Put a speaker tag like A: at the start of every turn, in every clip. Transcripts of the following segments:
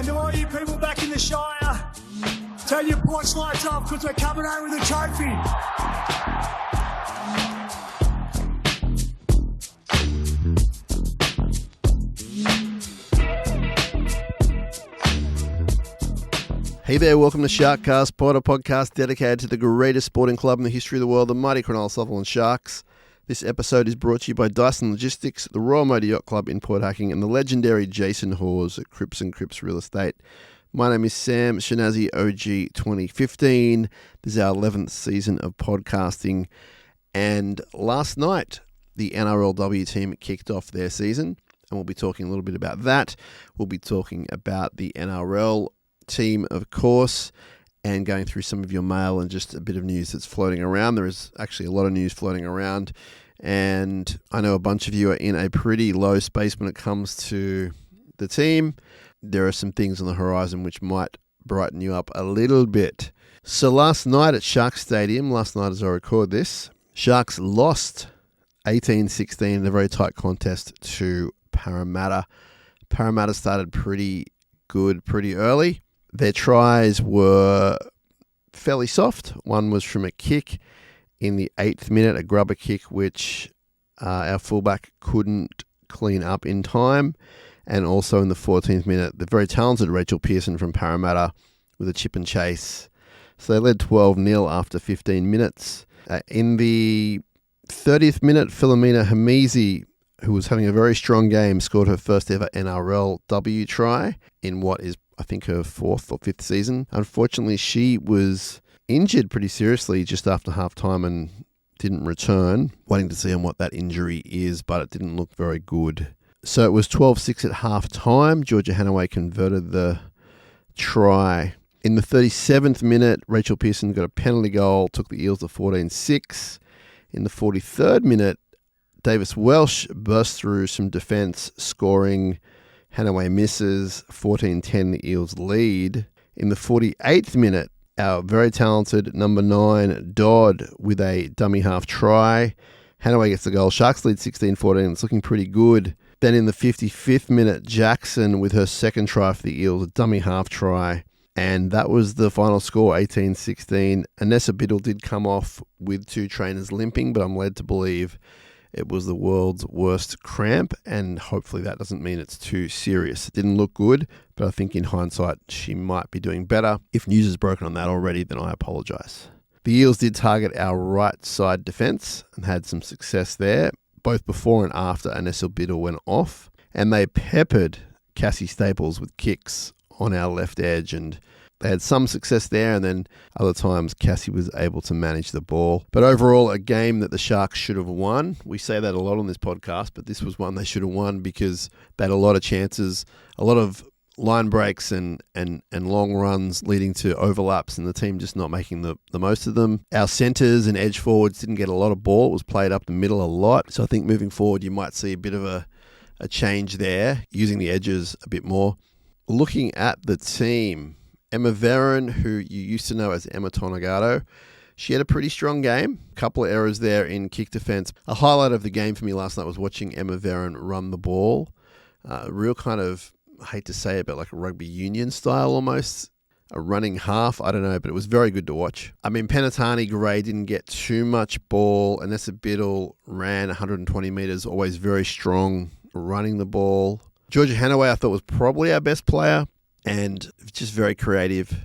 A: And to all you people back in the Shire, turn your porch lights off because we're coming home with a trophy.
B: Hey there, welcome to Sharkcast, a podcast dedicated to the greatest sporting club in the history of the world, the mighty Cronulla Sharks. This episode is brought to you by Dyson Logistics, the Royal Motor Yacht Club in Port Hacking, and the legendary Jason Hawes at Cripps & Cripps Real Estate. My name is Sam, Shinazzi OG 2015. This is our 11th season of podcasting. And last night, the Nrlw team kicked off their season, and we'll be talking a little bit about that. We'll be talking about the NRL team, of course, and going through some of your mail and just a bit of news that's floating around. There is actually a lot of news floating around, and I know a bunch of you are in a pretty low space when it comes to the team. There are some things on the horizon which might brighten you up a little bit. So last night at Sharks Stadium, last night as I record this, Sharks lost 18-16 in a very tight contest to Parramatta. Parramatta started pretty good pretty early. Their tries were fairly soft. One was from a kick in the 8th minute, a grubber kick, which our fullback couldn't clean up in time. And also in the 14th minute, the very talented Rachel Pearson from Parramatta with a chip and chase. So they led 12-0 after 15 minutes. In the 30th minute, Philomena Hamizi, who was having a very strong game, scored her first ever Nrlw try in what is, I think, her 4th or 5th season. Unfortunately, she was injured pretty seriously just after half-time and didn't return. Waiting to see on what that injury is, but it didn't look very good. So it was 12-6 at half-time. Georgia Hannaway converted the try. In the 37th minute, Rachel Pearson got a penalty goal, took the Eels to 14-6. In the 43rd minute, Davis Welsh burst through some defence, scoring. Hannaway misses, 14-10, the Eels lead. In the 48th minute, our very talented number 9, Dodd, with a dummy half try. Hannaway gets the goal. Sharks lead 16-14. It's looking pretty good. Then in the 55th minute, Jackson with her second try for the Eels, a dummy half try. And that was the final score, 18-16. Anessa Biddle did come off with 2 trainers limping, but I'm led to believe it was the world's worst cramp, and hopefully that doesn't mean it's too serious. It didn't look good, but I think in hindsight she might be doing better. If news is broken on that already, then I apologise. The Eels did target our right side defence and had some success there, both before and after Anessa Biddle went off, and they peppered Cassie Staples with kicks on our left edge, and they had some success there, and then other times Cassie was able to manage the ball. But overall, a game that the Sharks should have won. We say that a lot on this podcast, but this was one they should have won because they had a lot of chances, a lot of line breaks and long runs leading to overlaps, and the team just not making the most of them. Our centres and edge forwards didn't get a lot of ball. It was played up the middle a lot. So I think moving forward, you might see a bit of a change there, using the edges a bit more. Looking at the team, Emma Veron, who you used to know as Emma Tonagato, she had a pretty strong game. A couple of errors there in kick defence. A highlight of the game for me last night was watching Emma Veron run the ball. Real kind of, I hate to say it, but like a rugby union style almost. A running half, I don't know, but it was very good to watch. I mean, Penatani Gray didn't get too much ball. Anessa Biddle ran 120 metres, always very strong running the ball. Georgia Hannaway, I thought, was probably our best player and just very creative.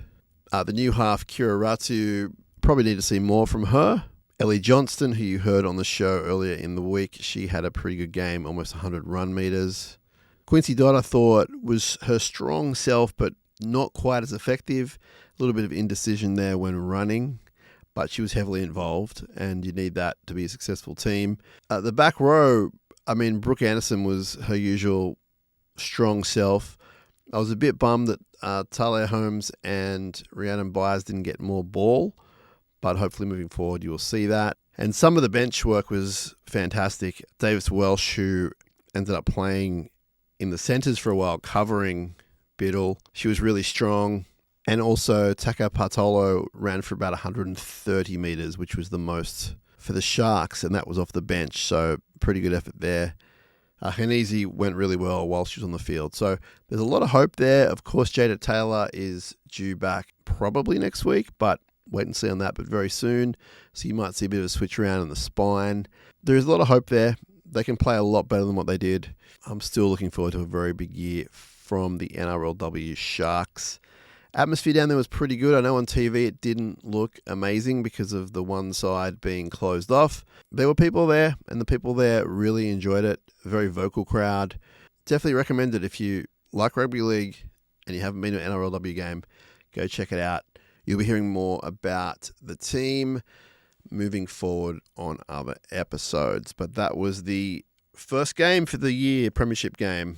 B: The new half, Kira Ratu, probably need to see more from her. Ellie Johnston, who you heard on the show earlier in the week, she had a pretty good game, almost 100 run metres. Quincy Dodd, I thought, was her strong self, but not quite as effective. A little bit of indecision there when running, but she was heavily involved, and you need that to be a successful team. The back row, I mean, Brooke Anderson was her usual strong self. I was a bit bummed that Talia Holmes and Rhiannon Byers didn't get more ball, but hopefully moving forward you will see that. And some of the bench work was fantastic. Davis Welsh, who ended up playing in the centres for a while, covering Biddle. She was really strong. And also Taka Partolo ran for about 130 metres, which was the most for the Sharks, and that was off the bench, so pretty good effort there. Shinazzi went really well while she was on the field. So there's a lot of hope there. Of course, Jada Taylor is due back probably next week, but wait and see on that, but very soon. So you might see a bit of a switch around in the spine. There's a lot of hope there. They can play a lot better than what they did. I'm still looking forward to a very big year from the Nrlw Sharks. Atmosphere down there was pretty good. I know on TV it didn't look amazing because of the one side being closed off. There were people there, and the people there really enjoyed it. A very vocal crowd. Definitely recommend it if you like rugby league and you haven't been to an Nrlw game. Go check it out. You'll be hearing more about the team moving forward on other episodes. But that was the first game for the year, premiership game.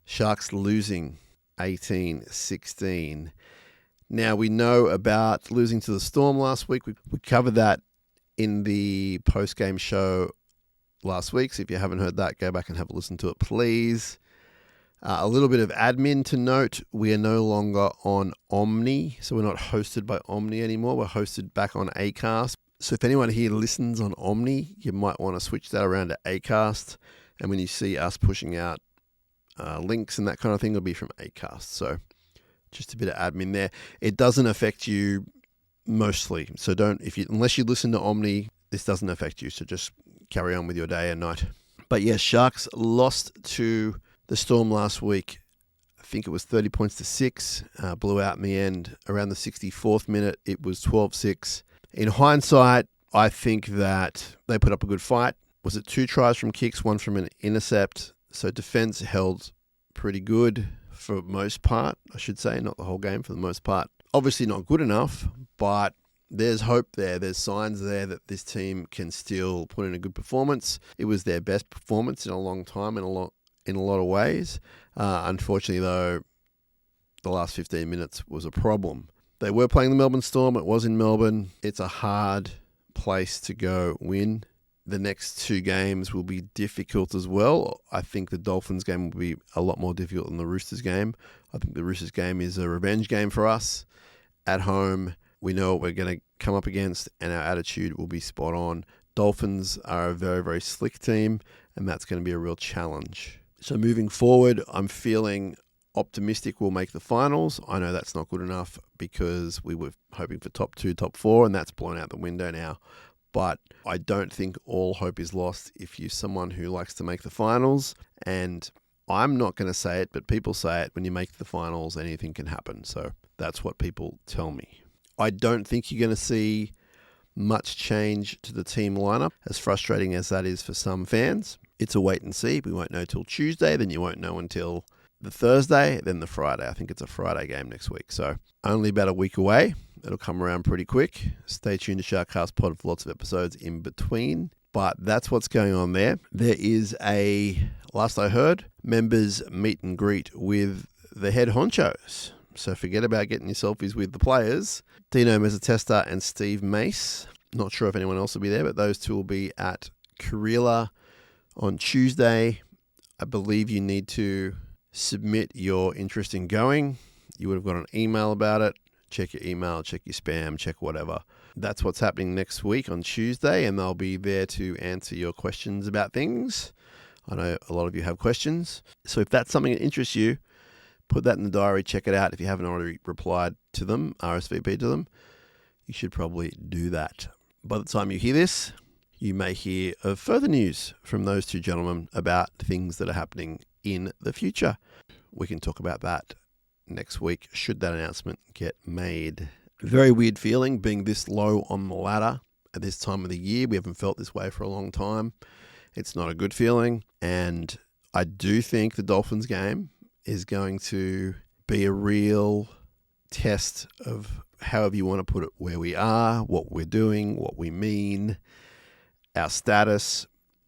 B: Sharks losing 18-16. Now, we know about losing to the Storm last week. We covered that in the post-game show last week. So if you haven't heard that, go back and have a listen to it, please. A little bit of admin to note. We are no longer on Omni. So we're not hosted by Omni anymore. We're hosted back on Acast. So if anyone here listens on Omni, you might want to switch that around to Acast. And when you see us pushing out links and that kind of thing, it'll be from Acast. So just a bit of admin there. It doesn't affect you mostly. So unless you listen to Omni, this doesn't affect you. So just carry on with your day and night. But yes, Sharks lost to the Storm last week. I think it was 30 points to 6. Blew out in the end. Around the 64th minute, it was 12-6. In hindsight, I think that they put up a good fight. Was it 2 tries from kicks, 1 from an intercept? So defense held pretty good for most part, I should say. Not the whole game, for the most part. Obviously not good enough, but there's hope there. There's signs there that this team can still put in a good performance. It was their best performance in a long time in a lot of ways. Unfortunately, though, the last 15 minutes was a problem. They were playing the Melbourne Storm. It was in Melbourne. It's a hard place to go win. The next 2 games will be difficult as well. I think the Dolphins game will be a lot more difficult than the Roosters game. I think the Roosters game is a revenge game for us. At home, we know what we're going to come up against, and our attitude will be spot on. Dolphins are a very, very slick team, and that's going to be a real challenge. So moving forward, I'm feeling optimistic we'll make the finals. I know that's not good enough because we were hoping for top 2, top 4, and that's blown out the window now. But I don't think all hope is lost if you're someone who likes to make the finals. And I'm not going to say it, but people say it. When you make the finals, anything can happen. So that's what people tell me. I don't think you're going to see much change to the team lineup, as frustrating as that is for some fans. It's a wait and see. We won't know till Tuesday. Then you won't know until the Thursday, then the Friday. I think it's a Friday game next week. So only about a week away. It'll come around pretty quick. Stay tuned to Sharkcast Pod for lots of episodes in between. But that's what's going on there. There is last I heard, members meet and greet with the head honchos. So forget about getting your selfies with the players. Dino Mezzatesta and Steve Mace. Not sure if anyone else will be there, but those two will be at Cronulla on Tuesday. I believe you need to submit your interest in going. You would have got an email about it. Check your email, check your spam, check whatever. That's what's happening next week on Tuesday, and they'll be there to answer your questions about things. I know a lot of you have questions. So if that's something that interests you, put that in the diary, check it out. If you haven't already replied to them, RSVP to them, you should probably do that. By the time you hear this, you may hear of further news from those two gentlemen about things that are happening in the future. We can talk about that next week, should that announcement get made. Very weird feeling being this low on the ladder at this time of the year. We haven't felt this way for a long time. It's not a good feeling. And I do think the Dolphins game is going to be a real test of, however you want to put it, where we are, what we're doing, what we mean, our status.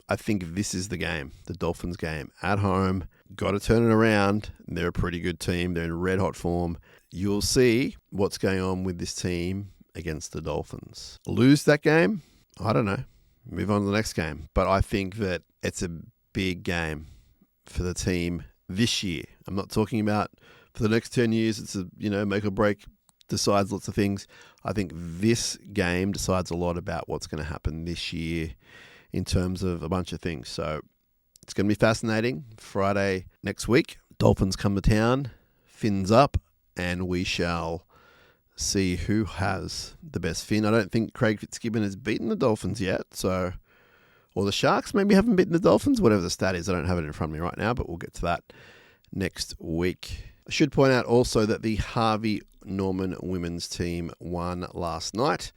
B: I think this is the game, the Dolphins game at home. Got to turn it around. They're a pretty good team. They're in red hot form. You'll see what's going on with this team against the Dolphins. Lose that game? I don't know. Move on to the next game. But I think that it's a big game for the team this year. I'm not talking about for the next 10 years. It's a, make or break, decides lots of things. I think this game decides a lot about what's going to happen this year in terms of a bunch of things. So It's going to be fascinating. Friday next week, Dolphins come to town, fins up, and we shall see who has the best fin. I don't think Craig Fitzgibbon has beaten the Dolphins yet, or the Sharks maybe haven't beaten the Dolphins, whatever the stat is. I don't have it in front of me right now, but we'll get to that next week. I should point out also that the Harvey Norman women's team won last night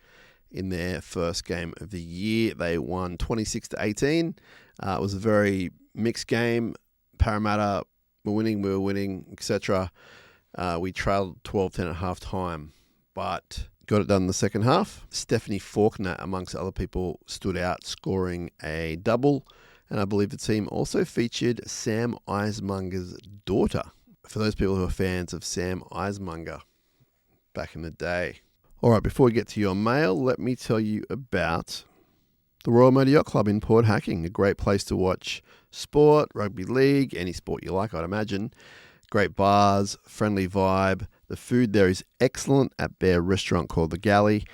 B: in their first game of the year. They won 26-18. It was a very mixed game. Parramatta were winning, etc. We trailed 12-10 at half time, but got it done in the second half. Stephanie Faulkner, amongst other people, stood out, scoring a double. And I believe the team also featured Sam Eismunger's daughter, for those people who are fans of Sam Eismunger back in the day. All right, before we get to your mail, let me tell you about the Royal Motor Yacht Club in Port Hacking, a great place to watch sport, rugby league, any sport you like, I'd imagine. Great bars, friendly vibe. The food there is excellent at their restaurant called The Galley,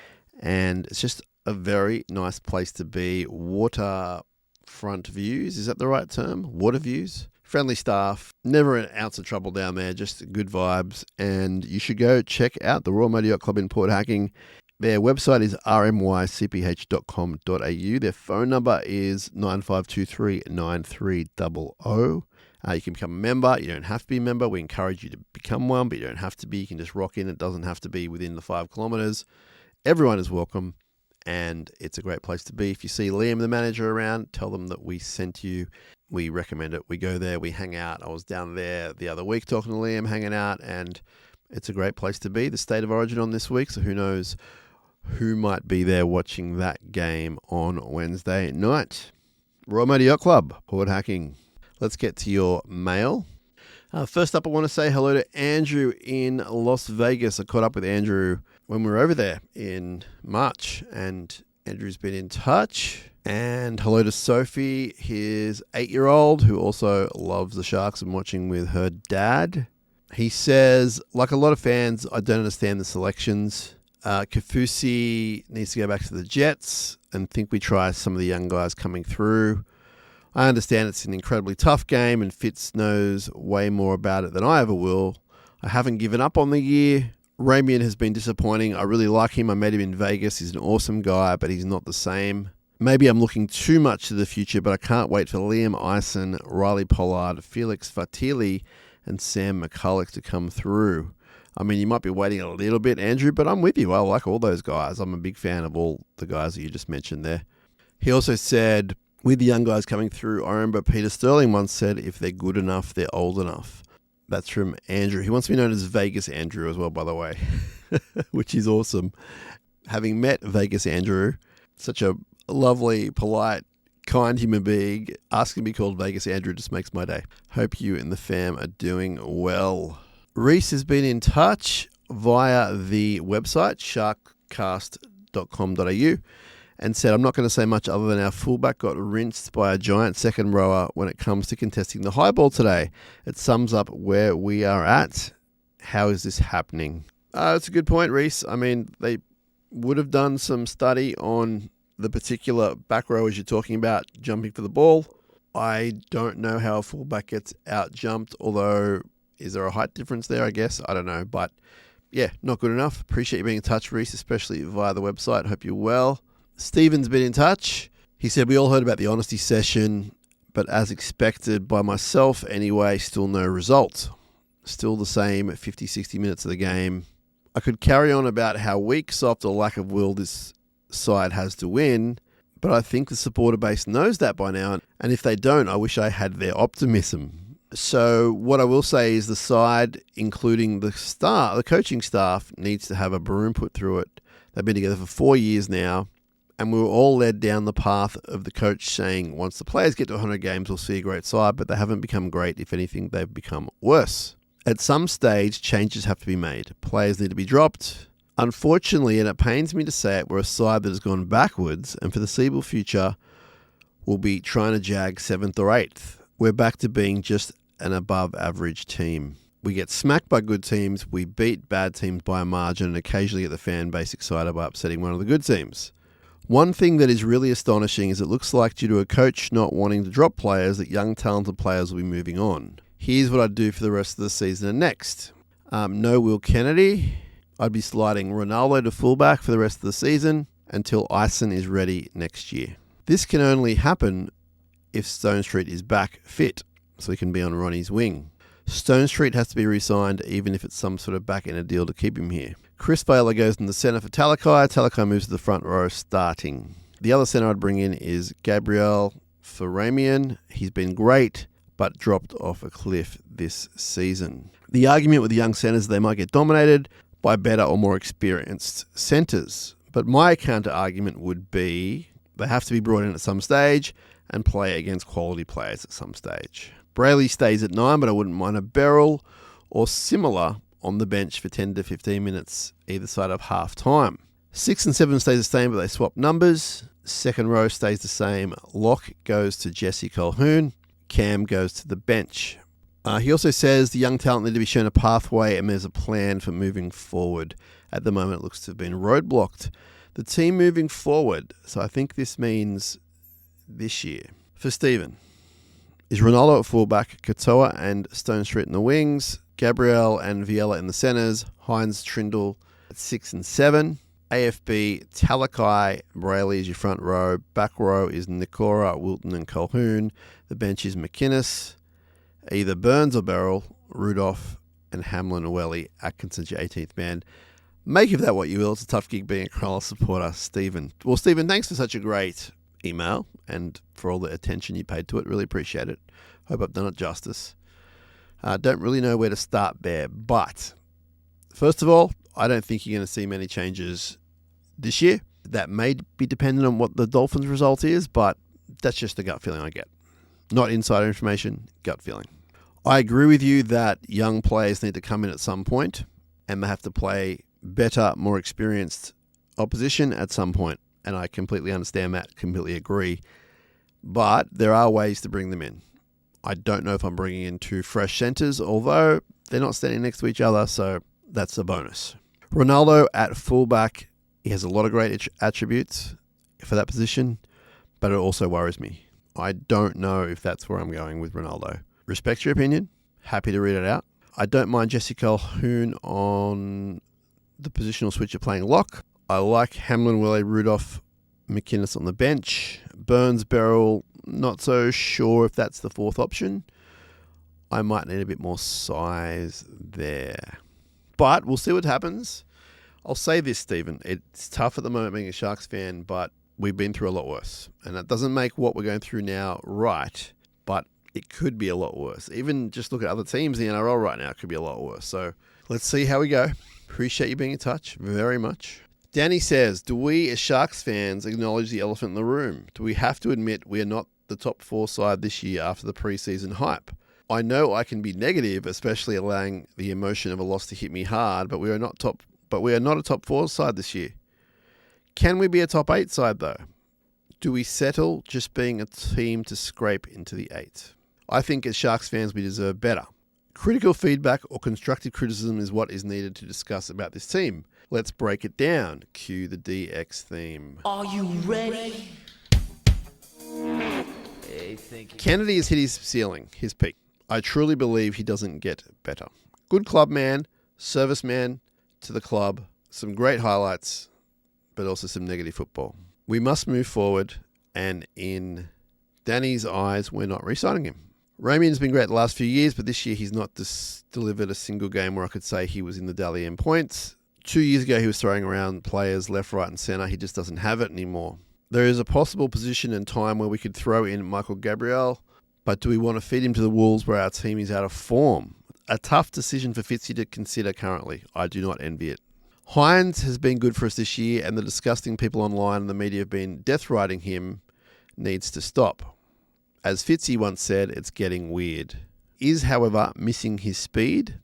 B: and it's just a very nice place to be. Waterfront views, is that the right term? Water views. Friendly staff, never an ounce of trouble down there, just good vibes. And you should go check out the Royal Motor Yacht Club in Port Hacking. Their website is rmycph.com.au. Their phone number is 9523 9300. You can become a member. You don't have to be a member. We encourage you to become one, but you don't have to be. You can just rock in. It doesn't have to be within the 5 kilometres. Everyone is welcome, and it's a great place to be. If you see Liam, the manager, around, tell them that we sent you. We recommend it. We go there. We hang out. I was down there the other week talking to Liam, hanging out, and it's a great place to be. The State of Origin on this week, so who knows who might be there watching that game on Wednesday night. Royal Motor Yacht Club, Port Hacking. Let's get to your mail. First up, I want to say hello to Andrew in Las Vegas. I caught up with Andrew when we were over there in March, and Andrew's been in touch. And hello to Sophie, his 8-year-old, who also loves the Sharks and watching with her dad. He says, like a lot of fans, I don't understand the selections. Kafusi needs to go back to the Jets and think we try some of the young guys coming through. I understand it's an incredibly tough game and Fitz knows way more about it than I ever will. I haven't given up on the year. Ramian has been disappointing. I really like him. I met him in Vegas. He's an awesome guy, but he's not the same. Maybe I'm looking too much to the future, but I can't wait for Liam Eisen, Riley Pollard, Felix Fatili, and Sam McCulloch to come through. I mean, you might be waiting a little bit, Andrew, but I'm with you. I like all those guys. I'm a big fan of all the guys that you just mentioned there. He also said, with the young guys coming through, I remember Peter Sterling once said, if they're good enough, they're old enough. That's from Andrew. He wants to be known as Vegas Andrew as well, by the way, which is awesome. Having met Vegas Andrew, such a lovely, polite, kind human being, asking to be called Vegas Andrew just makes my day. Hope you and the fam are doing well. Reese has been in touch via the website, sharkcast.com.au, and said, I'm not going to say much other than our fullback got rinsed by a giant second rower when it comes to contesting the high ball today. It sums up where we are at. How is this happening? It's a good point, Reese. I mean, they would have done some study on the particular back rowers you're talking about jumping for the ball. I don't know how a fullback gets out jumped, although is there a height difference there, I guess? I don't know. But yeah, not good enough. Appreciate you being in touch, Reese, especially via the website. Hope you're well. Stephen's been in touch. He said, we all heard about the honesty session, but as expected by myself anyway, still no result. Still the same 50, 60 minutes of the game. I could carry on about how weak, soft, or lack of will this side has to win, but I think the supporter base knows that by now, and if they don't, I wish I had their optimism. So what I will say is the side, including the coaching staff, needs to have a broom put through it. They've been together for 4 years now, and we were all led down the path of the coach saying, once the players get to 100 games, we'll see a great side, but they haven't become great. If anything, they've become worse. At some stage, changes have to be made. Players need to be dropped. Unfortunately, and it pains me to say it, we're a side that has gone backwards, and for the foreseeable future, we'll be trying to jag 7th or 8th. We're back to being just an above-average team. We get smacked by good teams, we beat bad teams by a margin, and occasionally get the fan base excited by upsetting one of the good teams. One thing that is really astonishing is it looks like due to a coach not wanting to drop players that young talented players will be moving on. Here's what I'd do for the rest of the season and next. No Will Kennedy. I'd be sliding Ronaldo to fullback for the rest of the season until Ison is ready next year. This can only happen if Stone Street is back fit, so he can be on Ronnie's wing. Stone Street has to be re-signed even if it's some sort of back-end deal to keep him here. Chris Baylor goes in the centre for Talakai. Talakai moves to the front row starting. The other centre I'd bring in is Gabriel for Ramian. He's been great, but dropped off a cliff this season. The argument with the young centres, they might get dominated by better or more experienced centres. But my counter-argument would be they have to be brought in at some stage and play against quality players at some stage. Brayley stays at 9, but I wouldn't mind a Beryl or similar on the bench for 10 to 15 minutes either side of half time. 6 and 7 stays the same, but they swap numbers. Second row stays the same. Lock goes to Jesse Colquhoun. Cam goes to the bench. He also says the young talent need to be shown a pathway and there's a plan for moving forward. At the moment, it looks to have been roadblocked. The team moving forward, so I think this means this year. For Stephen, is Ronaldo at fullback, Katoa and Stone Street in the wings, Gabriel and Viella in the centres, Hines, Trindle at 6 and 7, AFB, Talakai, Brayley is your front row, back row is Nikora, Wilton and Colquhoun, the bench is McInnes, either Burns or Beryl, Rudolph and Hamlin or Welly, Atkinson's your 18th man. Make of that what you will. It's a tough gig being a Cronulla supporter, Stephen. Well, Stephen, thanks for such a great email and for all the attention you paid to it. Really appreciate it. Hope I've done it justice. Don't really know where to start there, but first of all, I don't think you're going to see many changes this year. That may be dependent on what the Dolphins' result is, but that's just the gut feeling I get. Not insider information, gut feeling. I agree with you that young players need to come in at some point and they have to play better, more experienced opposition at some point. And I completely understand that, completely agree. But there are ways to bring them in. I don't know if I'm bringing in 2 fresh centres, although they're not standing next to each other, so that's a bonus. Ronaldo at fullback, he has a lot of great attributes for that position, but it also worries me. I don't know if that's where I'm going with Ronaldo. Respect your opinion. Happy to read it out. I don't mind Jesse Colquhoun on the positional switch of playing lock. I like Hamlin, Welly, Rudolph, McInnes on the bench. Burns, Beryl, not so sure if that's the 4th option. I might need a bit more size there. But we'll see what happens. I'll say this, Stephen. It's tough at the moment being a Sharks fan, but we've been through a lot worse. And that doesn't make what we're going through now right, but it could be a lot worse. Even just look at other teams in the NRL right now, it could be a lot worse. So let's see how we go. Appreciate you being in touch very much. Danny says, do we as Sharks fans acknowledge the elephant in the room? Do we have to admit we are not the top 4 side this year after the preseason hype? I know I can be negative, especially allowing the emotion of a loss to hit me hard, but we are not a top 4 side this year. Can we be a top 8 side though? Do we settle just being a team to scrape into the 8? I think as Sharks fans we deserve better. Critical feedback or constructive criticism is what is needed to discuss about this team. Let's break it down. Cue the DX theme.
C: Are you ready?
B: Kennedy has hit his ceiling, his peak. I truly believe he doesn't get better. Good club man, serviceman to the club, some great highlights, but also some negative football. We must move forward, and in Danny's eyes, we're not re-signing him. Ramian's been great the last few years, but this year he's not delivered a single game where I could say he was in the Dally M points. 2 years ago, he was throwing around players left, right and centre. He just doesn't have it anymore. There is a possible position and time where we could throw in Michael Gabriel, but do we want to feed him to the wolves where our team is out of form? A tough decision for Fitzy to consider currently. I do not envy it. Hines has been good for us this year, and the disgusting people online and the media have been death riding him needs to stop. As Fitzy once said, it's getting weird. Is, however, missing his speed.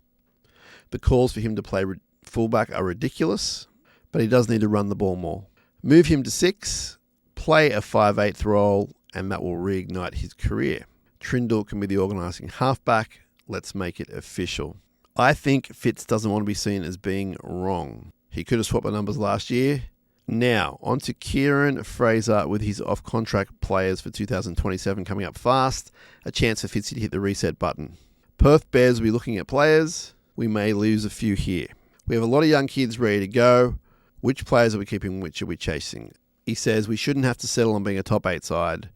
B: The calls for him to play fullback are ridiculous, but he does need to run the ball more. Move him to 6, play a 5/8 role, and that will reignite his career. Trindle can be the organising halfback. Let's make it official. I think Fitz doesn't want to be seen as being wrong. He could have swapped the numbers last year. Now, on to Kieran Fraser with his off-contract players for 2027 coming up fast. A chance for Fitzy to hit the reset button. Perth Bears will be looking at players. We may lose a few here. We have a lot of young kids ready to go. Which players are we keeping? Which are we chasing? He says we shouldn't have to settle on being a top 8 side.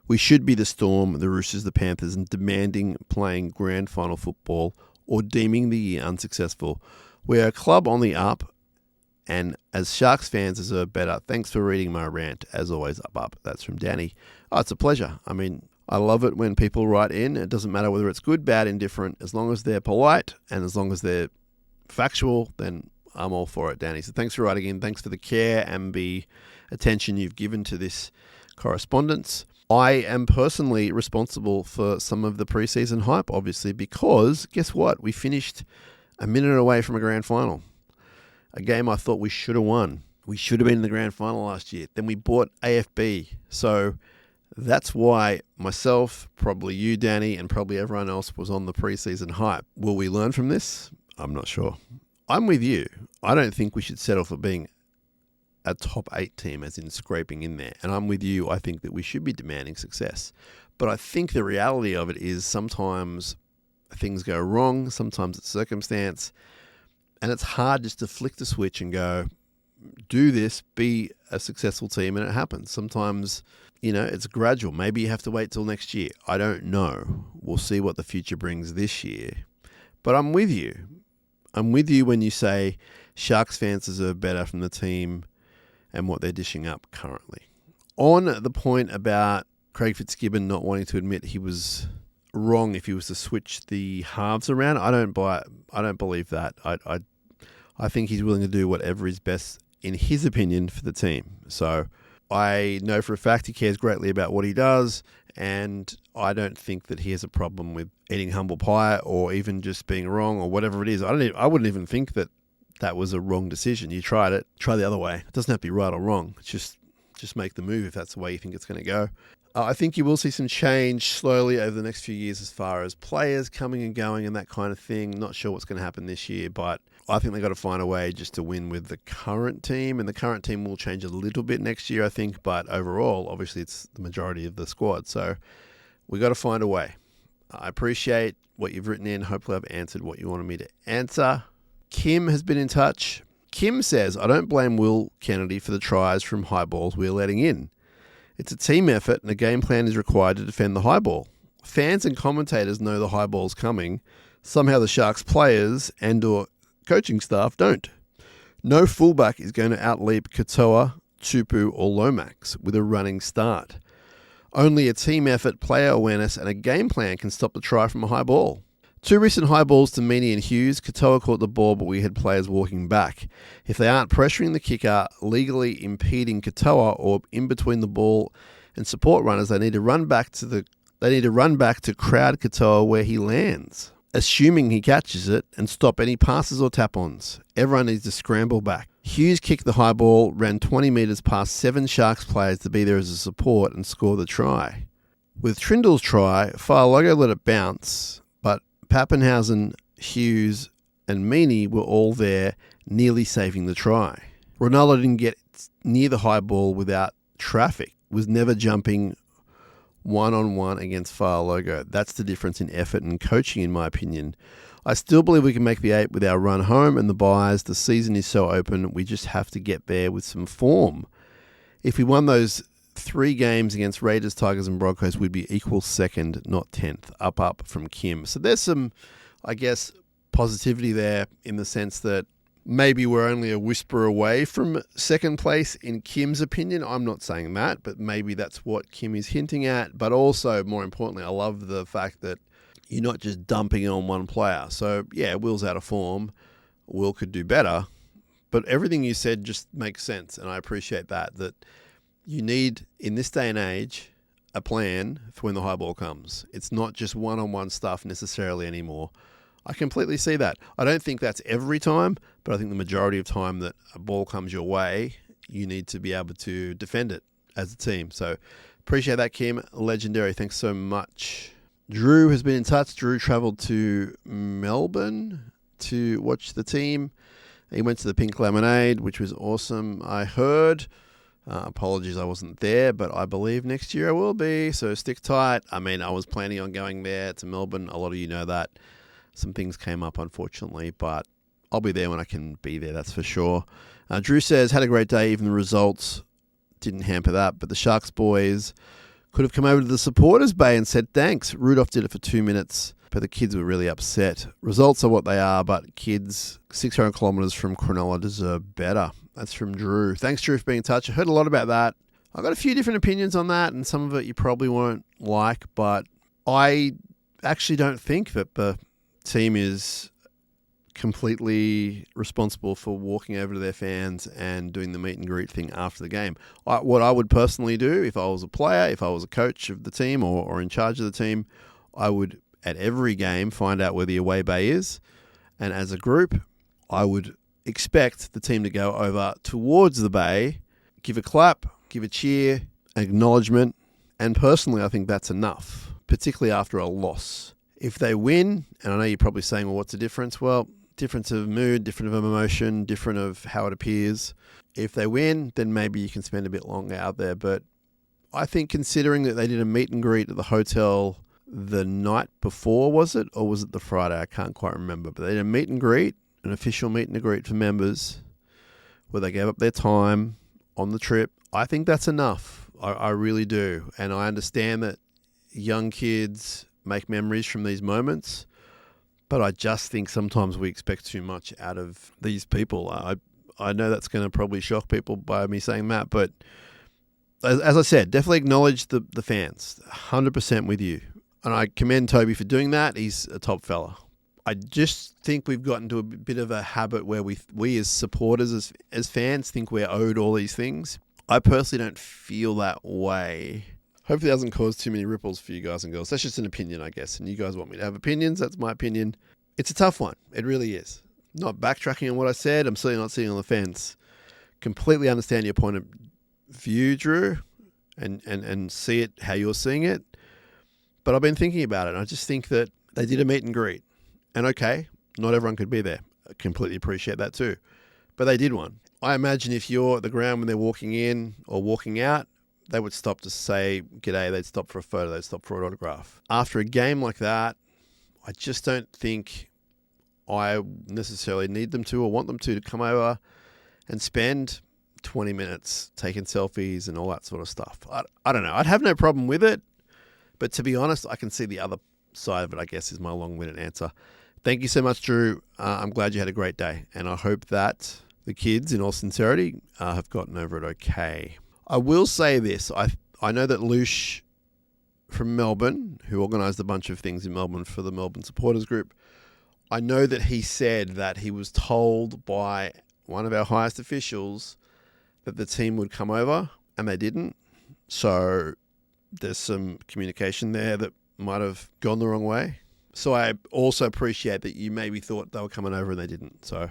B: We should be the Storm, the Roosters, the Panthers, and demanding playing grand final football or deeming the year unsuccessful. We're a club on the up, and as Sharks fans deserve better. Thanks for reading my rant. As always, up. That's from Danny. Oh, it's a pleasure. I mean, I love it when people write in. It doesn't matter whether it's good, bad, indifferent. As long as they're polite and as long as they're factual, then I'm all for it, Danny. So thanks for writing in. Thanks for the care and the attention you've given to this correspondence. I am personally responsible for some of the preseason hype, obviously, because guess what? We finished a minute away from a grand final. A game I thought we should have won. We should have been in the grand final last year. Then we bought AFB. So that's why myself, probably you, Danny, and probably everyone else was on the preseason hype. Will we learn from this? I'm not sure. I'm with you. I don't think we should settle for being a top 8 team, as in scraping in there. And I'm with you. I think that we should be demanding success. But I think the reality of it is sometimes things go wrong. Sometimes it's circumstance. And it's hard just to flick the switch and go, do this, be a successful team, and it happens. Sometimes, it's gradual. Maybe you have to wait till next year. I don't know. We'll see what the future brings this year. But I'm with you. I'm with you when you say Sharks fans deserve better from the team and what they're dishing up currently. On the point about Craig Fitzgibbon not wanting to admit he was wrong if he was to switch the halves around, I don't believe that. I think he's willing to do whatever is best, in his opinion, for the team. So I know for a fact he cares greatly about what he does, and I don't think that he has a problem with eating humble pie or even just being wrong or whatever it is. I wouldn't even think that was a wrong decision. You tried it, try the other way. It doesn't have to be right or wrong. It's just make the move if that's the way you think it's going to go. I think you will see some change slowly over the next few years as far as players coming and going and that kind of thing. Not sure what's going to happen this year, but I think they've got to find a way just to win with the current team, and the current team will change a little bit next year, I think, but overall, obviously, it's the majority of the squad, so we got to find a way. I appreciate what you've written in. Hopefully, I've answered what you wanted me to answer. Kim has been in touch. Kim says, I don't blame Will Kennedy for the tries from high balls we're letting in. It's a team effort, and a game plan is required to defend the high ball. Fans and commentators know the high ball's coming. Somehow the Sharks players and or coaching staff don't. No fullback is going to outleap Katoa, Tupu or Lomax with a running start. Only a team effort, player awareness and a game plan can stop the try from a high ball. 2 recent high balls to Meaney and Hughes. Katoa caught the ball, but we had players walking back. If they aren't pressuring the kicker, legally impeding Katoa or in between the ball and support runners, they need to run back to crowd Katoa where he lands, assuming he catches it, and stop any passes or tap-ons. Everyone needs to scramble back. Hughes kicked the high ball, ran 20 metres past 7 Sharks players to be there as a support and score the try. With Trindle's try, Farlogo let it bounce, but Pappenhausen, Hughes and Meaney were all there, nearly saving the try. Ronaldo didn't get near the high ball without traffic, was never jumping one-on-one against Farlogo. That's the difference in effort and coaching, in my opinion. I still believe we can make the 8 with our run home and the buys. The season is so open, we just have to get there with some form. If we won those 3 games against Raiders, Tigers and Broncos, we'd be equal second, not 10th. Up from Kim. So there's some, I guess, positivity there in the sense that maybe we're only a whisper away from second place in Kim's opinion. I'm not saying that, but maybe that's what Kim is hinting at. But also, more importantly, I love the fact that you're not just dumping on one player. So, yeah, Will's out of form. Will could do better. But everything you said just makes sense, and I appreciate that you need, in this day and age, a plan for when the high ball comes. It's not just one-on-one stuff necessarily anymore. I completely see that. I don't think that's every time, but I think the majority of time that a ball comes your way, you need to be able to defend it as a team. So appreciate that, Kim. Legendary. Thanks so much. Drew has been in touch. Drew travelled to Melbourne to watch the team He went to the Pink Lemonade, which was awesome, I heard. Apologies I wasn't there, but I believe next year I will be, so stick tight. I mean, I was planning on going there to Melbourne. A lot of you know that. Some things came up, unfortunately, but I'll be there when I can be there, that's for sure. Drew says, had a great day. Even the results didn't hamper that, but the Sharks boys could have come over to the supporters bay and said thanks. Rudolph did it for 2 minutes, but the kids were really upset. Results are what they are, but kids 600 kilometres from Cronulla deserve better. That's from Drew. Thanks, Drew, for being in touch. I heard a lot about that. I got a few different opinions on that, and some of it you probably won't like, but I actually don't think that the team is completely responsible for walking over to their fans and doing the meet and greet thing after the game. What I would personally do if I was a player, if I was a coach of the team or in charge of the team, I would, at every game, find out where the away bay is, and as a group, I would expect the team to go over towards the bay, give a clap, give a cheer, acknowledgement, and personally I think that's enough, particularly after a loss. If they win, and I know you're probably saying, well, what's the difference? Well, difference of mood, different of emotion, different of how it appears. If they win, then maybe you can spend a bit longer out there, but I think considering that they did a meet and greet at the hotel the night before, was it? Or was it the Friday? I can't quite remember, but they did a meet and greet, an official meet and greet for members where they gave up their time on the trip. I think that's enough. I really do. And I understand that young kids make memories from these moments, but I just think sometimes we expect too much out of these people. I know that's going to probably shock people by me saying that, but as I said, definitely acknowledge the fans. 100% with you. And I commend Toby for doing that. He's a top fella. I just think we've gotten to a bit of a habit where we as supporters, as fans, think we're owed all these things. I personally don't feel that way. Hopefully it doesn't cause too many ripples for you guys and girls. That's just an opinion, I guess. And you guys want me to have opinions. That's my opinion. It's a tough one. It really is. Not backtracking on what I said. I'm certainly not sitting on the fence. Completely understand your point of view, Drew, and see it how you're seeing it. But I've been thinking about it, and I just think that they did a meet and greet. And okay, not everyone could be there. I completely appreciate that too. But they did one. I imagine if you're at the ground when they're walking in or walking out, they would stop to say g'day. They'd stop for a photo. They'd stop for an autograph. After a game like that, I just don't think I necessarily need them to or want them to come over and spend 20 minutes taking selfies and all that sort of stuff. I don't know. I'd have no problem with it. But to be honest, I can see the other side of it, I guess, is my long-winded answer. Thank you so much, Drew. I'm glad you had a great day. And I hope that the kids, in all sincerity, have gotten over it okay. I will say this. I know that Lush from Melbourne, who organised a bunch of things in Melbourne for the Melbourne Supporters Group, I know that he said that he was told by one of our highest officials that the team would come over, and they didn't. So there's some communication there that might have gone the wrong way. So I also appreciate that you maybe thought they were coming over and they didn't. So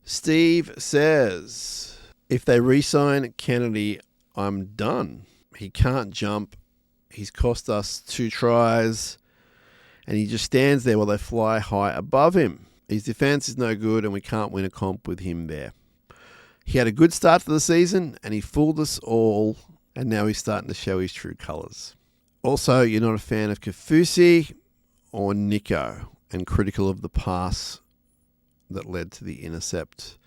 B: Steve says, if they re-sign Kennedy, I'm done. He can't jump. He's cost us 2 tries and he just stands there while they fly high above him. His defence is no good and we can't win a comp with him there. He had a good start to the season and he fooled us all, and now he's starting to show his true colours. Also, you're not a fan of Kafusi or Nico and critical of the pass that led to the intercept.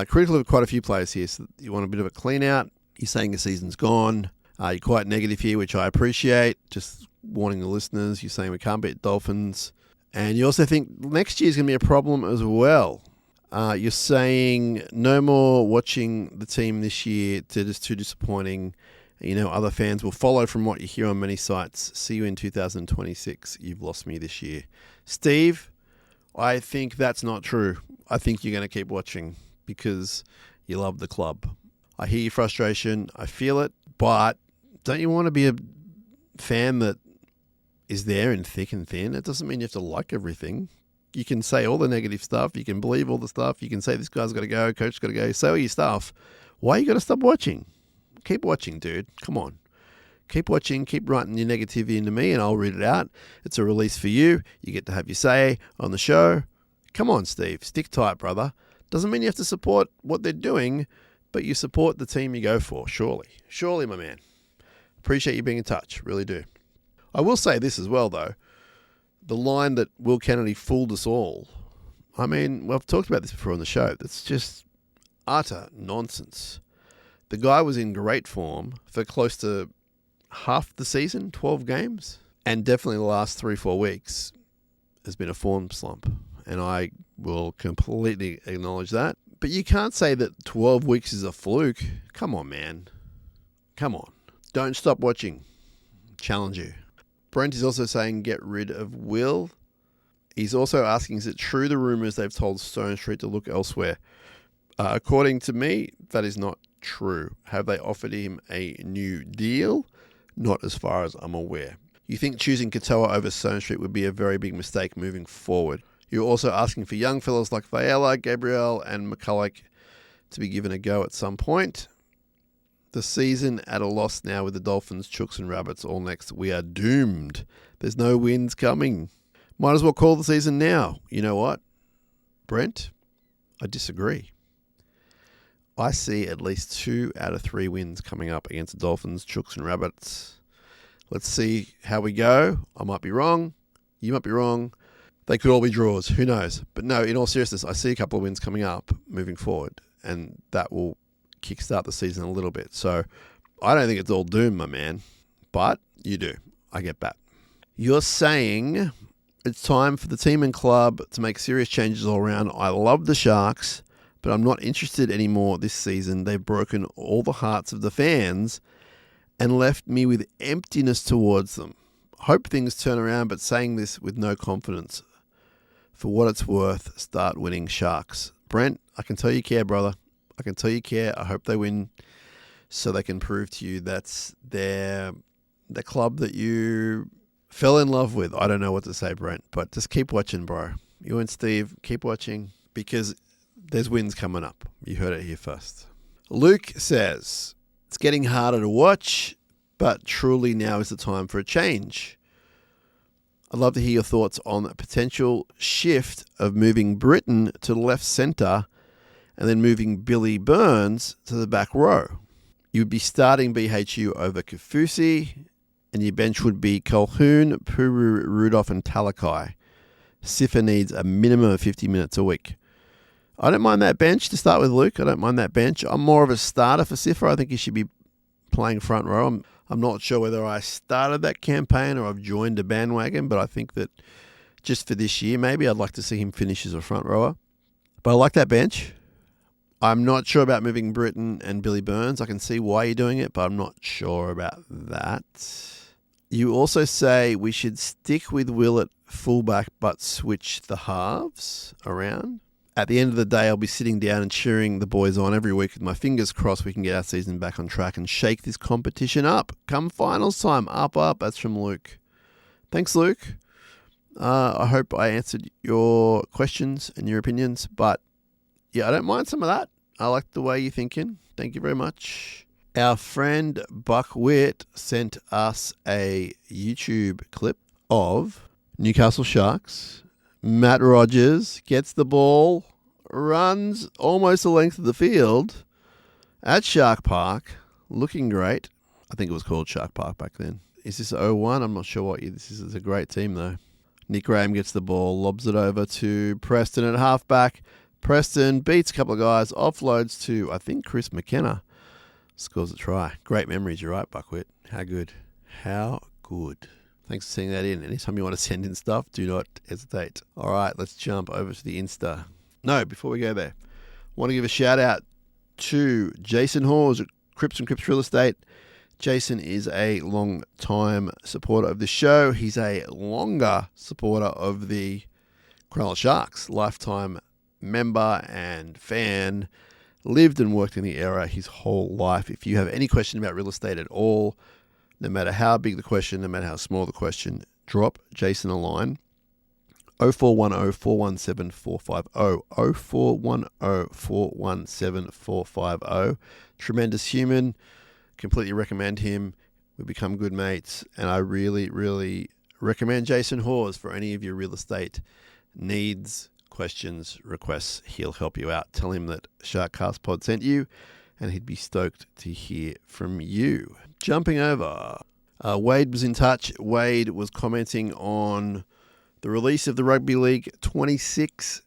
B: Critical of quite a few players here, so you want a bit of a clean out. You're saying the season's gone. You're quite negative here, which I appreciate. Just warning the listeners, you're saying we can't beat Dolphins. And you also think next year's going to be a problem as well. You're saying no more watching the team this year. They're just too disappointing. You know, other fans will follow from what you hear on many sites. See you in 2026. You've lost me this year. Steve, I think that's not true. I think you're going to keep watching because you love the club. I hear your frustration. I feel it. But don't you want to be a fan that is there in thick and thin? It doesn't mean you have to like everything. You can say all the negative stuff. You can believe all the stuff. You can say this guy's got to go, coach's got to go. Say all your stuff. Why you got to stop watching? Keep watching, dude. Come on. Keep watching. Keep writing your negativity into me and I'll read it out. It's a release for you. You get to have your say on the show. Come on, Steve. Stick tight, brother. Doesn't mean you have to support what they're doing, but you support the team you go for, surely. Surely, my man. Appreciate you being in touch, really do. I will say this as well, though. The line that Will Kennedy fooled us all. I mean, I've talked about this before on the show. That's just utter nonsense. The guy was in great form for close to half the season, 12 games, and definitely the last 3-4 weeks has been a form slump, and I will completely acknowledge that. But you can't say that 12 weeks is a fluke. Come on, man. Come on. Don't stop watching. Challenge you. Brent is also saying get rid of Will. He's also asking, is it true the rumours they've told Stone Street to look elsewhere? According to me, that is not true. Have they offered him a new deal? Not as far as I'm aware. You think choosing Katoa over Stone Street would be a very big mistake moving forward. You're also asking for young fellas like Vayela, Gabriel and McCulloch to be given a go at some point. The season at a loss now with the Dolphins, Chooks and Rabbits all next. We are doomed. There's no wins coming. Might as well call the season now. You know what, Brent? I disagree. I see at least 2 out of 3 wins coming up against the Dolphins, Chooks and Rabbits. Let's see how we go. I might be wrong. You might be wrong. They could all be draws. Who knows? But no, in all seriousness, I see a couple of wins coming up moving forward, and that will kickstart the season a little bit. So I don't think it's all doom, my man. But you do. I get that. You're saying it's time for the team and club to make serious changes all around. I love the Sharks, but I'm not interested anymore this season. They've broken all the hearts of the fans and left me with emptiness towards them. Hope things turn around, but saying this with no confidence. For what it's worth, start winning, Sharks. Brent, I can tell you care, brother. I can tell you care. I hope they win so they can prove to you that's the club that you fell in love with. I don't know what to say, Brent, but just keep watching, bro. You and Steve, keep watching because there's wins coming up. You heard it here first. Luke says, it's getting harder to watch, but truly now is the time for a change. I'd love to hear your thoughts on a potential shift of moving Britton to the left centre and then moving Billy Burns to the back row. You would be starting BHU over Kafusi, and your bench would be Colquhoun, Puru, Rudolph and Talakai. Sifa needs a minimum of 50 minutes a week. I don't mind that bench to start with, Luke. I don't mind that bench. I'm more of a starter for Sifa. I think he should be playing front row. I'm not sure whether I started that campaign or I've joined a bandwagon, but I think that just for this year, maybe I'd like to see him finish as a front rower. But I like that bench. I'm not sure about moving Britton and Billy Burns. I can see why you're doing it, but I'm not sure about that. You also say we should stick with Will at fullback but switch the halves around. At the end of the day, I'll be sitting down and cheering the boys on every week with my fingers crossed we can get our season back on track and shake this competition up. Come finals time, up. That's from Luke. Thanks, Luke. I hope I answered your questions and your opinions, but yeah, I don't mind some of that. I like the way you're thinking. Thank you very much. Our friend Buck Witt sent us a YouTube clip of Newcastle Sharks. Matt Rogers gets the ball, runs almost the length of the field at Shark Park, looking great. I think it was called Shark Park back then. Is this 0-1? I'm not sure what year this is. It's a great team, though. Nick Graham gets the ball, lobs it over to Preston at halfback. Preston beats a couple of guys, offloads to, I think, Chris McKenna. Scores a try. Great memories, you're right, Buckwit. How good. How good. Thanks for sending that in. Anytime you want to send in stuff, do not hesitate. All right, let's jump over to the Insta. No, before we go there, I want to give a shout out to Jason Hawes at Crips and Crips Real Estate. Jason is a long-time supporter of the show. He's a longer supporter of the Cronulla Sharks, lifetime member and fan. Lived and worked in the area his whole life. If you have any question about real estate at all, no matter how big the question, no matter how small the question, drop Jason a line. 0410 417 450. 0410 417 450. Tremendous human. Completely recommend him. We've become good mates. And I really, really recommend Jason Hawes for any of your real estate needs, questions, requests, he'll help you out. Tell him that Sharkcast Pod sent you, and he'd be stoked to hear from you. Jumping over, Wade was in touch. Wade was commenting on the release of the Rugby League 26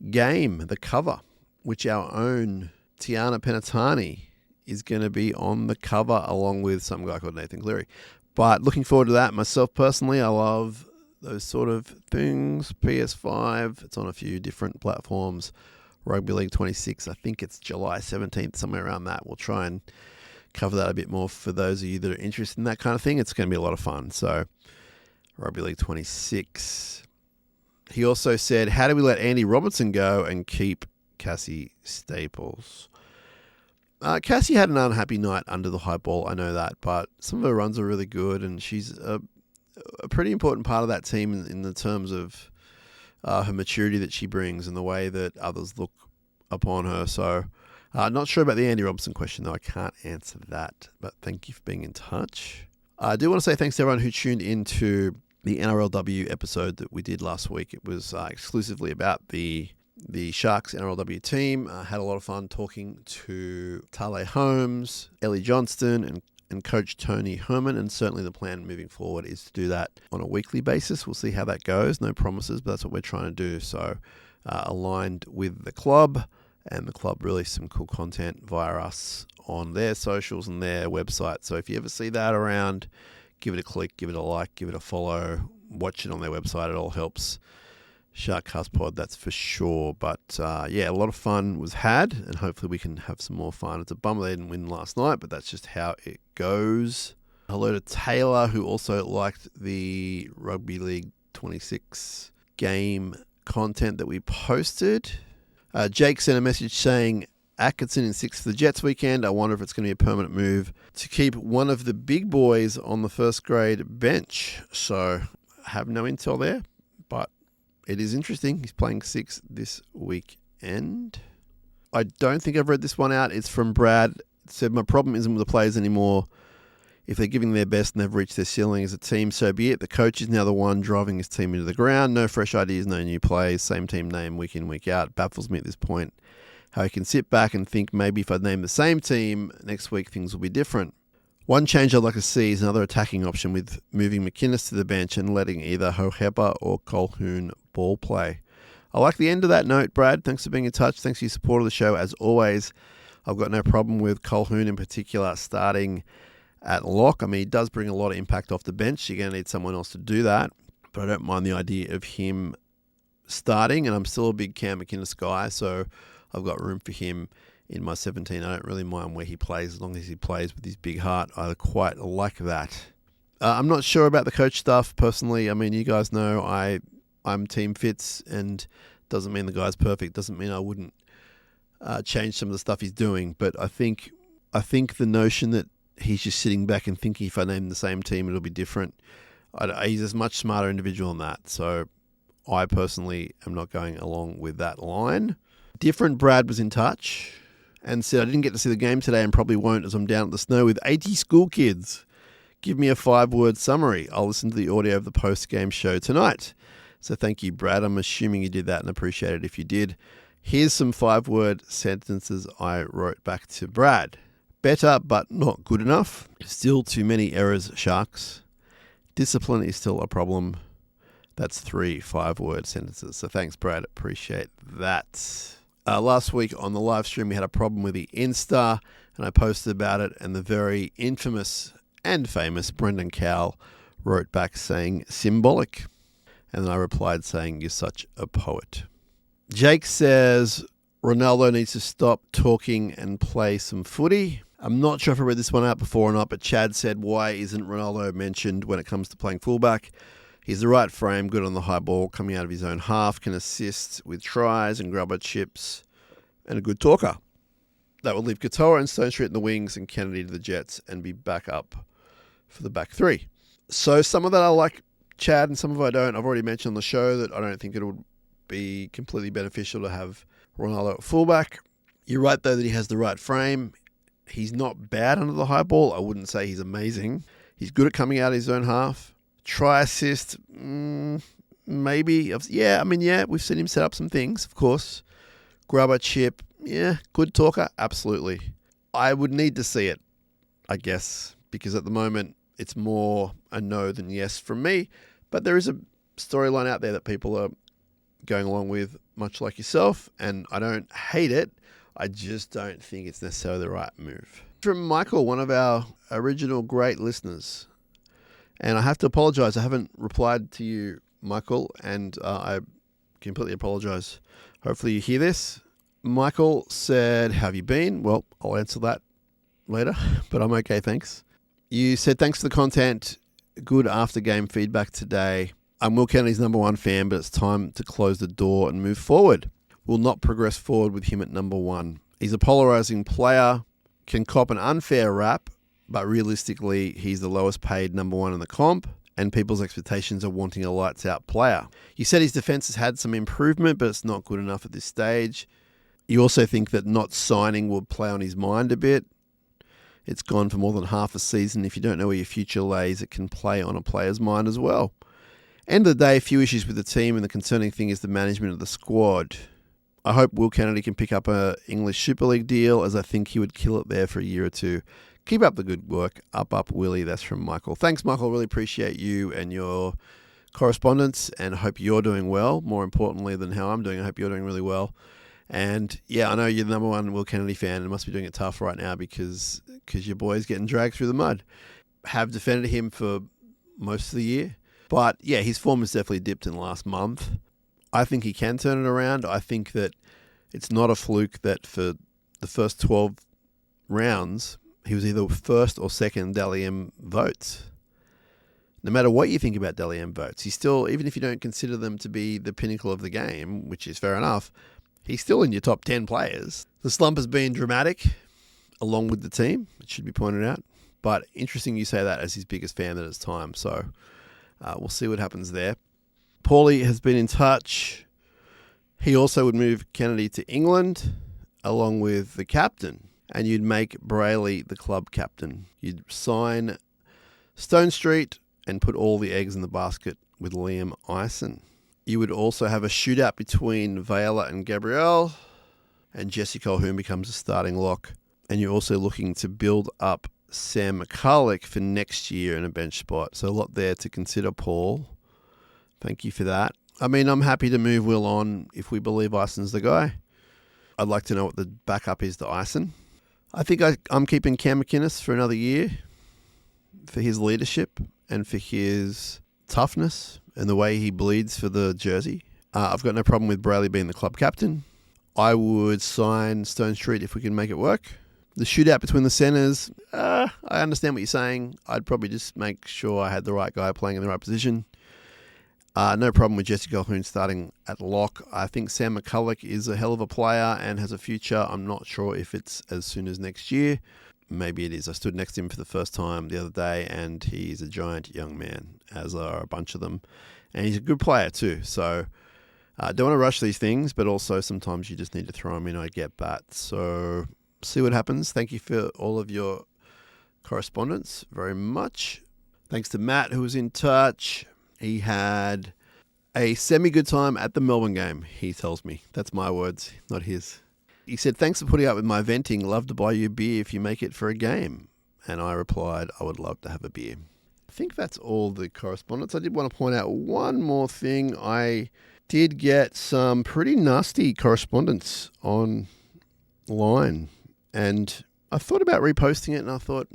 B: game, the cover, which our own Tiana Penatani is going to be on the cover along with some guy called Nathan Cleary. But looking forward to that. Myself personally, I love those sort of things. PS5, it's on a few different platforms. Rugby League 26, I think it's July 17th, somewhere around that. We'll try and cover that a bit more for those of you that are interested in that kind of thing. It's going to be a lot of fun. So, Rugby League 26. He also said, how do we let Andy Robertson go and keep Cassie Staples? Cassie had an unhappy night under the high ball, I know that, but some of her runs are really good, and she's a pretty important part of that team in the terms of her maturity that she brings and the way that others look upon her. So, not sure about the Andy Robertson question, though. I can't answer that, but thank you for being in touch. I do want to say thanks to everyone who tuned into the Nrlw episode that we did last week. It was exclusively about the Sharks Nrlw team. Had a lot of fun talking to Tale Holmes, Ellie Johnston, and Coach Tony Herman, and certainly the plan moving forward is to do that on a weekly basis. We'll see how that goes. No promises, but that's what we're trying to do. So aligned with the club, and the club released some cool content via us on their socials and their website. So if you ever see that around, give it a click, give it a like, give it a follow, watch it on their website. It all helps Sharkcast Pod, that's for sure. But yeah, a lot of fun was had, and hopefully we can have some more fun. It's a bummer they didn't win last night, but that's just how it goes. Hello to Taylor, who also liked the Rugby League 26 game content that we posted. Jake sent a message saying, Atkinson in 6 for the Jets weekend. I wonder if it's going to be a permanent move to keep one of the big boys on the first grade bench. So I have no intel there, but it is interesting. He's playing 6 this weekend. I don't think I've read this one out. It's from Brad. It said, my problem isn't with the players anymore. If they're giving their best and they've reached their ceiling as a team, so be it. The coach is now the one driving his team into the ground. No fresh ideas, no new plays. Same team name week in, week out. Baffles me at this point. How he can sit back and think maybe if I'd name the same team, next week things will be different. One change I'd like to see is another attacking option with moving McInnes to the bench and letting either Hohepa or Colquhoun ball play. I like the end of that note, Brad. Thanks for being in touch. Thanks for your support of the show. As always, I've got no problem with Colquhoun in particular starting at lock. I mean, he does bring a lot of impact off the bench. You're going to need someone else to do that. But I don't mind the idea of him starting, and I'm still a big Cam McInnes guy, so I've got room for him in my 17. I don't really mind where he plays as long as he plays with his big heart. I quite like that. I'm not sure about the coach stuff personally. I mean, you guys know I'm team Fitz, and doesn't mean the guy's perfect. Doesn't mean I wouldn't change some of the stuff he's doing. But I think the notion that he's just sitting back and thinking if I name the same team, it'll be different. He's a much smarter individual than that. So I personally am not going along with that line. Different Brad was in touch and said, I didn't get to see the game today and probably won't as I'm down at the snow with 80 school kids. Give me a 5-word summary. I'll listen to the audio of the post-game show tonight. So thank you, Brad. I'm assuming you did that and appreciate it if you did. Here's some 5-word sentences I wrote back to Brad. Better, but not good enough. Still too many errors, Sharks. Discipline is still a problem. That's 3 5-word sentences. So thanks, Brad. Appreciate that. Last week on the live stream, we had a problem with the Insta, and I posted about it, and the very infamous and famous Brendan Cowell wrote back saying, symbolic. And then I replied saying, you're such a poet. Jake says, Ronaldo needs to stop talking and play some footy. I'm not sure if I read this one out before or not, but Chad said, why isn't Ronaldo mentioned when it comes to playing fullback? He's the right frame, good on the high ball, coming out of his own half, can assist with tries and grubber chips, and a good talker. That will leave Katoa and Stone Street in the wings and Kennedy to the Jets and be back up for the back 3. So some of that I like, Chad, and some of it I don't. I've already mentioned on the show that I don't think it would be completely beneficial to have Ronaldo at fullback. You're right, though, that he has the right frame. He's not bad under the high ball. I wouldn't say he's amazing. He's good at coming out of his own half. Try assist, maybe. We've seen him set up some things, of course. Grubber, chip, yeah, good talker, absolutely. I would need to see it, I guess, because at the moment it's more a no than yes from me. But there is a storyline out there that people are going along with, much like yourself, and I don't hate it. I just don't think it's necessarily the right move. From Michael, one of our original great listeners. And I have to apologise, I haven't replied to you, Michael, and I completely apologise. Hopefully you hear this. Michael said, how have you been? Well, I'll answer that later, but I'm okay, thanks. You said, thanks for the content. Good after-game feedback today. I'm Will Kennedy's number one fan, but it's time to close the door and move forward. We'll not progress forward with him at number one. He's a polarising player, can cop an unfair rap, but realistically, he's the lowest paid number one in the comp, and people's expectations are wanting a lights-out player. You said his defence has had some improvement, but it's not good enough at this stage. You also think that not signing will play on his mind a bit. It's gone for more than half a season. If you don't know where your future lays, it can play on a player's mind as well. End of the day, a few issues with the team, and the concerning thing is the management of the squad. I hope Will Kennedy can pick up a English Super League deal, as I think he would kill it there for a year or two. Keep up the good work. Up, Willie. That's from Michael. Thanks, Michael. Really appreciate you and your correspondence, and I hope you're doing well. More importantly than how I'm doing, I hope you're doing really well. And yeah, I know you're the number one Will Kennedy fan and must be doing it tough right now because your boy's getting dragged through the mud. Have defended him for most of the year. But yeah, his form has definitely dipped in the last month. I think he can turn it around. I think that it's not a fluke that for the first 12 rounds, he was either first or second Dally M votes. No matter what you think about Dally M votes, he's still, even if you don't consider them to be the pinnacle of the game, which is fair enough, he's still in your top 10 players. The slump has been dramatic, along with the team, it should be pointed out. But interesting you say that as his biggest fan at his time. So we'll see what happens there. Paulie has been in touch. He also would move Kennedy to England, along with the captain. And you'd make Brayley the club captain. You'd sign Stone Street and put all the eggs in the basket with Liam Eisen. You would also have a shootout between Vela and Gabrielle, and Jesse Colquhoun becomes a starting lock. And you're also looking to build up Sam McCulloch for next year in a bench spot. So a lot there to consider, Paul. Thank you for that. I mean, I'm happy to move Will on if we believe Eisen's the guy. I'd like to know what the backup is to Eisen. I think I'm keeping Cam McInnes for another year for his leadership and for his toughness and the way he bleeds for the jersey. I've got no problem with Brayley being the club captain. I would sign Stone Street if we can make it work. The shootout between the centres, I understand what you're saying. I'd probably just make sure I had the right guy playing in the right position. No problem with Jesse Colquhoun starting at lock. I think Sam McCulloch is a hell of a player and has a future. I'm not sure if it's as soon as next year. Maybe it is. I stood next to him for the first time the other day, and he's a giant young man, as are a bunch of them. And he's a good player too. So don't want to rush these things, but also sometimes you just need to throw him in. I get that. So see what happens. Thank you for all of your correspondence very much. Thanks to Matt, who was in touch. He had a semi-good time at the Melbourne game, he tells me. That's my words, not his. He said, thanks for putting up with my venting. Love to buy you a beer if you make it for a game. And I replied, I would love to have a beer. I think that's all the correspondence. I did want to point out one more thing. I did get some pretty nasty correspondence online. And I thought about reposting it, and I thought,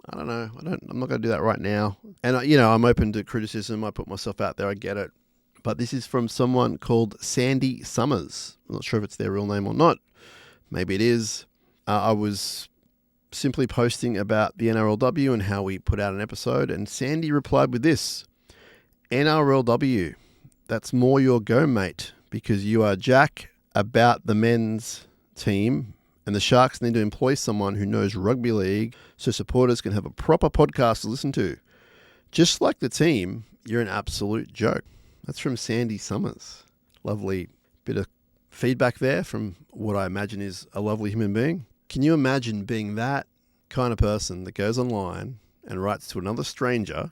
B: I don't know. I'm not going to do that right now. And, I'm open to criticism. I put myself out there. I get it. But this is from someone called Sandy Summers. I'm not sure if it's their real name or not. Maybe it is. I was simply posting about the Nrlw and how we put out an episode. And Sandy replied with this. Nrlw, that's more your go, mate. Because you are Jack about the men's team. And the Sharks need to employ someone who knows rugby league so supporters can have a proper podcast to listen to. Just like the team, you're an absolute joke. That's from Sandy Summers. Lovely bit of feedback there from what I imagine is a lovely human being. Can you imagine being that kind of person that goes online and writes to another stranger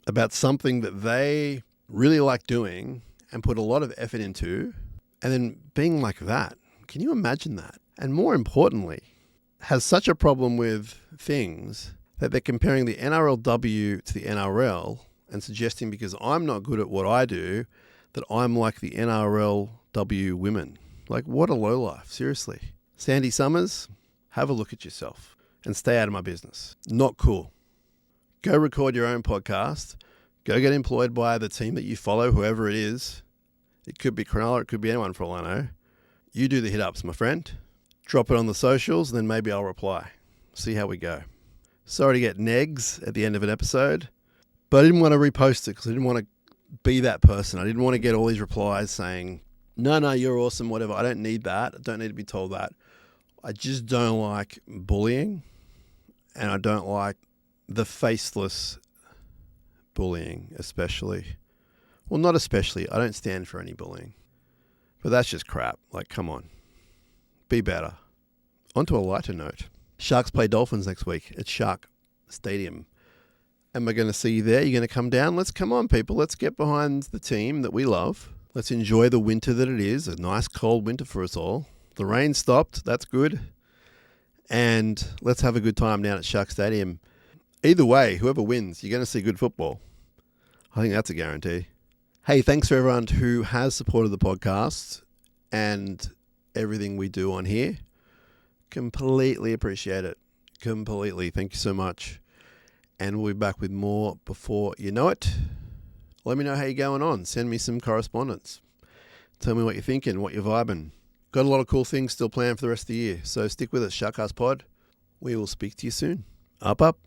B: about something that they really like doing and put a lot of effort into, and then being like that. Can you imagine that? And more importantly, has such a problem with things that they're comparing the NRLW to the NRL and suggesting because I'm not good at what I do that I'm like the NRLW women. Like, what a lowlife, seriously. Sandy Summers, have a look at yourself and stay out of my business. Not cool. Go record your own podcast. Go get employed by the team that you follow, whoever it is. It could be Cronulla, it could be anyone for all I know. You do the hit-ups, my friend. Drop it on the socials, and then maybe I'll reply. See how we go. Sorry to get negs at the end of an episode, but I didn't want to repost it because I didn't want to be that person. I didn't want to get all these replies saying, no, you're awesome, whatever. I don't need that. I don't need to be told that. I just don't like bullying, and I don't like the faceless bullying, especially. Well, not especially. I don't stand for any bullying. But that's just crap. Like, come on. Be better. On to a lighter note. Sharks play Dolphins next week at Shark Stadium. Am I going to see you there? You're going to come down? Let's come on, people. Let's get behind the team that we love. Let's enjoy the winter that it is. A nice cold winter for us all. The rain stopped. That's good. And let's have a good time down at Shark Stadium. Either way, whoever wins, you're going to see good football. I think that's a guarantee. Hey, thanks for everyone who has supported the podcast and everything we do on here. Completely appreciate it. Completely. Thank you so much. And we'll be back with more before you know it. Let me know how you're going on. Send me some correspondence. Tell me what you're thinking, what you're vibing. Got a lot of cool things still planned for the rest of the year. So stick with us, Sharkcast Pod. We will speak to you soon. Up.